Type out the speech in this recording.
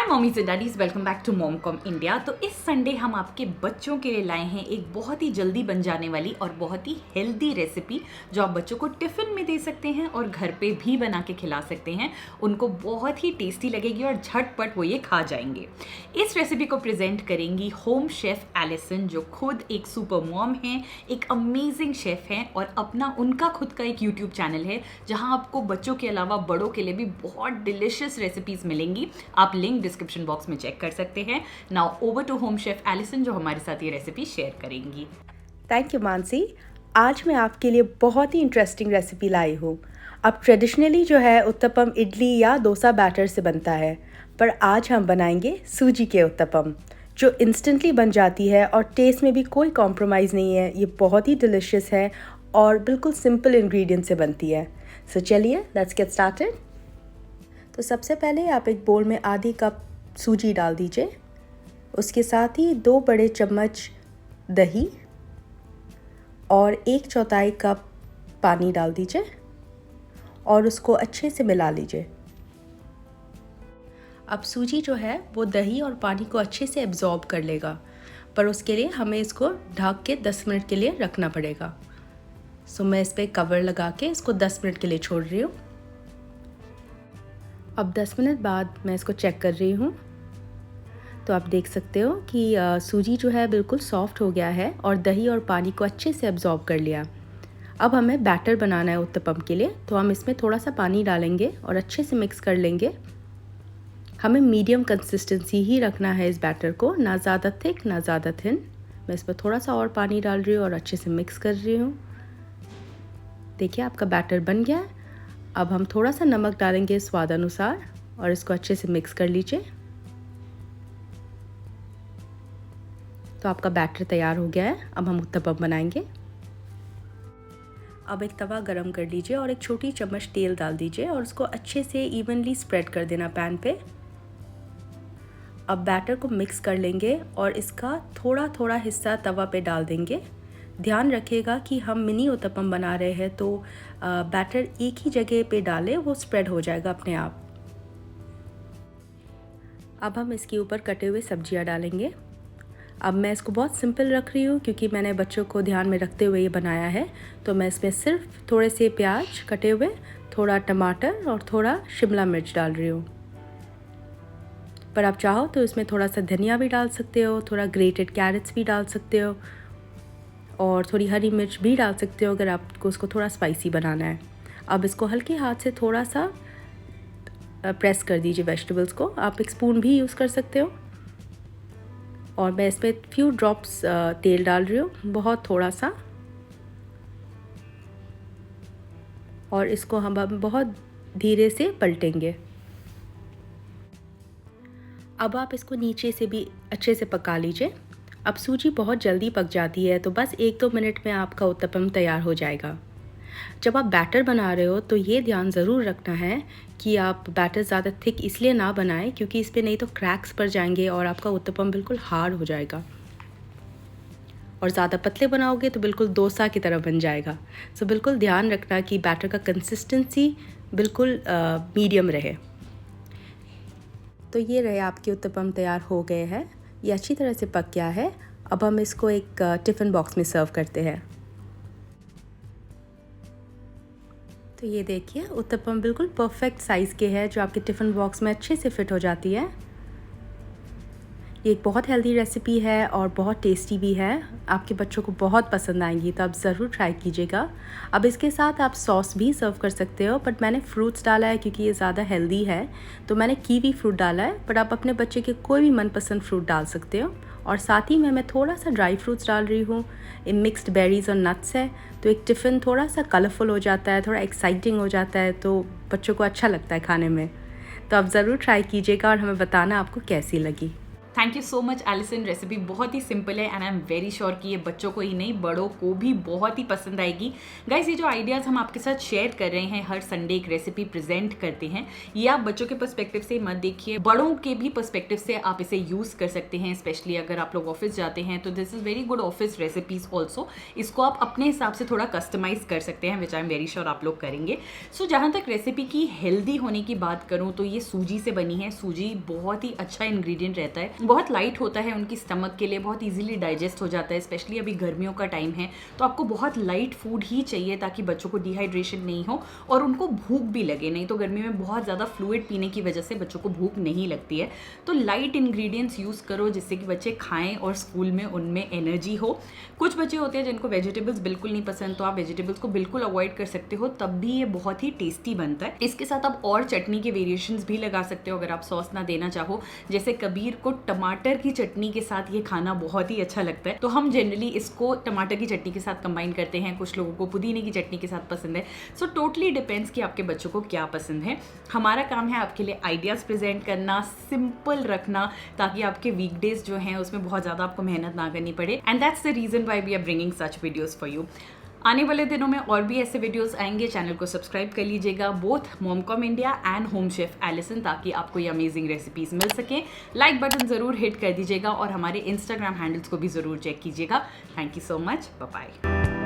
Mommies and daddies, welcome back to Momcom India. तो इस Sunday हम आपके बच्चों के लिए लाए हैं एक बहुत ही जल्दी बन जाने वाली और बहुत ही हेल्दी रेसिपी जो आप बच्चों को टिफ़िन में दे सकते हैं और घर पे भी बना के खिला सकते हैं। उनको बहुत ही टेस्टी लगेगी और झटपट वो ये खा जाएंगे। इस रेसिपी को प्रेजेंट करेंगी होम शेफ़ एलिसन, जो खुद एक सुपर मॉम हैं, एक अमेजिंग शेफ़ हैं और अपना उनका खुद का एक यूट्यूब चैनल है जहाँ आपको बच्चों के अलावा बड़ों के लिए भी बहुत डिलिशियस रेसिपीज़ मिलेंगी। आप लिंक डिस्क्रिप्शन बॉक्स में चेक कर सकते हैं। Now over to home chef Allison, जो हमारे साथ ये रेसिपी शेयर करेंगी। Thank you Mansi. आज मैं आपके लिए बहुत ही इंटरेस्टिंग रेसिपी लाई हूँ। अब ट्रेडिशनली जो है उत्तपम इडली या डोसा बैटर से बनता है, पर आज हम बनाएंगे सूजी के उत्तपम, जो इंस्टेंटली बन जाती है और टेस्ट में भी कोई कॉम्प्रोमाइज़ नहीं है। ये बहुत ही डिलिशियस है और बिल्कुल सिंपल इंग्रेडिएंट से बनती है। सो चलिए लेट्स गेट स्टार्टेड। तो सबसे पहले आप एक बोल में आधी कप सूजी डाल दीजिए। उसके साथ ही 2 बड़े चम्मच दही और 1/4 कप पानी डाल दीजिए और उसको अच्छे से मिला लीजिए। अब सूजी जो है वो दही और पानी को अच्छे से एब्जॉर्ब कर लेगा, पर उसके लिए हमें इसको ढक के 10 मिनट के लिए रखना पड़ेगा। सो मैं इस पर कवर लगा के इसको 10 मिनट के लिए छोड़ रही हूँ। अब 10 मिनट बाद मैं इसको चेक कर रही हूँ, तो आप देख सकते हो कि सूजी जो है बिल्कुल सॉफ्ट हो गया है और दही और पानी को अच्छे से एब्जॉर्ब कर लिया। अब हमें बैटर बनाना है उत्तपम के लिए, तो हम इसमें थोड़ा सा पानी डालेंगे और अच्छे से मिक्स कर लेंगे। हमें मीडियम कंसिस्टेंसी ही रखना है इस बैटर को, ना ज़्यादा थिक ना ज़्यादा थिन। मैं इस पर थोड़ा सा और पानी डाल रही हूँ और अच्छे से मिक्स कर रही हूँ। देखिए आपका बैटर बन गया है। अब हम थोड़ा सा नमक डालेंगे स्वाद अनुसार और इसको अच्छे से मिक्स कर लीजिए। तो आपका बैटर तैयार हो गया है। अब हम उत्तपम बनाएंगे। अब एक तवा गरम कर लीजिए और एक छोटी चम्मच तेल डाल दीजिए और उसको अच्छे से इवनली स्प्रेड कर देना पैन पे। अब बैटर को मिक्स कर लेंगे और इसका थोड़ा थोड़ा हिस्सा तवा पे डाल देंगे। ध्यान रखिएगा कि हम मिनी उत्तपम बना रहे हैं, तो बैटर एक ही जगह पे डालें, वो स्प्रेड हो जाएगा अपने आप। अब हम इसके ऊपर कटे हुए सब्जियां डालेंगे। अब मैं इसको बहुत सिंपल रख रही हूँ क्योंकि मैंने बच्चों को ध्यान में रखते हुए ये बनाया है। तो मैं इसमें सिर्फ थोड़े से प्याज कटे हुए, थोड़ा टमाटर और थोड़ा शिमला मिर्च डाल रही हूँ। पर आप चाहो तो इसमें थोड़ा सा धनिया भी डाल सकते हो, थोड़ा ग्रेटेड कैरेट्स भी डाल सकते हो और थोड़ी हरी मिर्च भी डाल सकते हो अगर आपको उसको थोड़ा स्पाइसी बनाना है। अब इसको हल्के हाथ से थोड़ा सा प्रेस कर दीजिए वेजिटेबल्स को। आप एक स्पून भी यूज़ कर सकते हो। और मैं इसमें फ्यू ड्रॉप्स तेल डाल रही हूँ, बहुत थोड़ा सा, और इसको हम अब बहुत धीरे से पलटेंगे। अब आप इसको नीचे से भी अच्छे से पका लीजिए। अब सूजी बहुत जल्दी पक जाती है, तो बस 1-2 मिनट में आपका उत्तपम तैयार हो जाएगा। जब आप बैटर बना रहे हो तो ये ध्यान ज़रूर रखना है कि आप बैटर ज़्यादा थिक इसलिए ना बनाएं क्योंकि इस पर नहीं तो क्रैक्स पड़ जाएंगे और आपका उत्तपम बिल्कुल हार्ड हो जाएगा। और ज़्यादा पतले बनाओगे तो बिल्कुल डोसा की तरह बन जाएगा। सो बिल्कुल ध्यान रखना कि बैटर का कंसिस्टेंसी बिल्कुल मीडियम रहे। तो ये रहे आपके उत्तपम तैयार हो गए हैं। ये अच्छी तरह से पक गया है। अब हम इसको एक टिफ़िन बॉक्स में सर्व करते हैं। तो ये देखिए उत्तपम बिल्कुल परफेक्ट साइज़ के है, जो आपके टिफ़िन बॉक्स में अच्छे से फिट हो जाती है। ये एक बहुत हेल्दी रेसिपी है और बहुत टेस्टी भी है। आपके बच्चों को बहुत पसंद आएंगी, तो आप ज़रूर ट्राई कीजिएगा। अब इसके साथ आप सॉस भी सर्व कर सकते हो, बट मैंने फ्रूट्स डाला है क्योंकि ये ज़्यादा हेल्दी है, तो मैंने कीवी फ्रूट डाला है। बट आप अपने बच्चे के कोई भी मनपसंद फ्रूट डाल सकते हो। और साथ ही में मैं थोड़ा सा ड्राई फ्रूट्स डाल रही हूँ। ये मिक्स्ड बेरीज और नट्स है, तो एक टिफ़िन थोड़ा सा कलरफुल हो जाता है, थोड़ा एक्साइटिंग हो जाता है, तो बच्चों को अच्छा लगता है खाने में। तो आप ज़रूर ट्राई कीजिएगा और हमें बताना आपको कैसी लगी। Thank you so much Allison. Recipe बहुत ही सिंपल है and I am very sure कि ये बच्चों को ही नहीं बड़ों को भी बहुत ही पसंद आएगी। गाइस, ये जो आइडियाज़ हम आपके साथ शेयर कर रहे हैं, हर संडे एक रेसिपी प्रेजेंट करते हैं, ये आप बच्चों के पर्सपेक्टिव से मत देखिए, बड़ों के भी पर्सपेक्टिव से आप इसे यूज़ कर सकते हैं। स्पेशली अगर आप लोग ऑफिस जाते हैं तो this is very good office recipes also. इसको आप अपने हिसाब से थोड़ा कस्टमाइज कर सकते हैं, विच आई एम वेरी श्योर आप लोग करेंगे। सो जहाँ तक रेसिपी की हेल्दी होने की बात करूँ तो ये सूजी से बनी है। सूजी बहुत ही अच्छा इंग्रेडिएंट रहता है, बहुत लाइट होता है उनकी स्टमक के लिए, बहुत इजीली डाइजेस्ट हो जाता है। स्पेशली अभी गर्मियों का टाइम है तो आपको बहुत लाइट फूड ही चाहिए ताकि बच्चों को डिहाइड्रेशन नहीं हो और उनको भूख भी लगे। नहीं तो गर्मी में बहुत ज़्यादा फ्लूइड पीने की वजह से बच्चों को भूख नहीं लगती है। तो लाइट इंग्रेडिएंट्स यूज़ करो जिससे कि बच्चे खाएं और स्कूल में उनमें एनर्जी हो। कुछ बच्चे होते हैं जिनको वेजिटेबल्स बिल्कुल नहीं पसंद, तो आप वेजिटेबल्स को बिल्कुल अवॉइड कर सकते हो, तब भी ये बहुत ही टेस्टी बनता है। इसके साथ आप और चटनी के वेरिएशंस भी लगा सकते हो अगर आप सॉस ना देना चाहो। जैसे कबीर को टमाटर की चटनी के साथ ये खाना बहुत ही अच्छा लगता है, तो हम जनरली इसको टमाटर की चटनी के साथ कंबाइन करते हैं। कुछ लोगों को पुदीने की चटनी के साथ पसंद है। सो टोटली डिपेंड्स कि आपके बच्चों को क्या पसंद है। हमारा काम है आपके लिए आइडियाज़ प्रेजेंट करना, सिंपल रखना, ताकि आपके वीकडेज जो हैं उसमें बहुत ज़्यादा आपको मेहनत ना करनी पड़े। And that's the reason why we are bringing such videos for you. आने वाले दिनों में और भी ऐसे वीडियोस आएंगे। चैनल को सब्सक्राइब कर लीजिएगा, both Momcom India and home chef Allison, ताकि आपको ये अमेजिंग रेसिपीज़ मिल सकें। लाइक बटन ज़रूर हिट कर दीजिएगा और हमारे इंस्टाग्राम हैंडल्स को भी ज़रूर चेक कीजिएगा। Thank you so much, bye bye.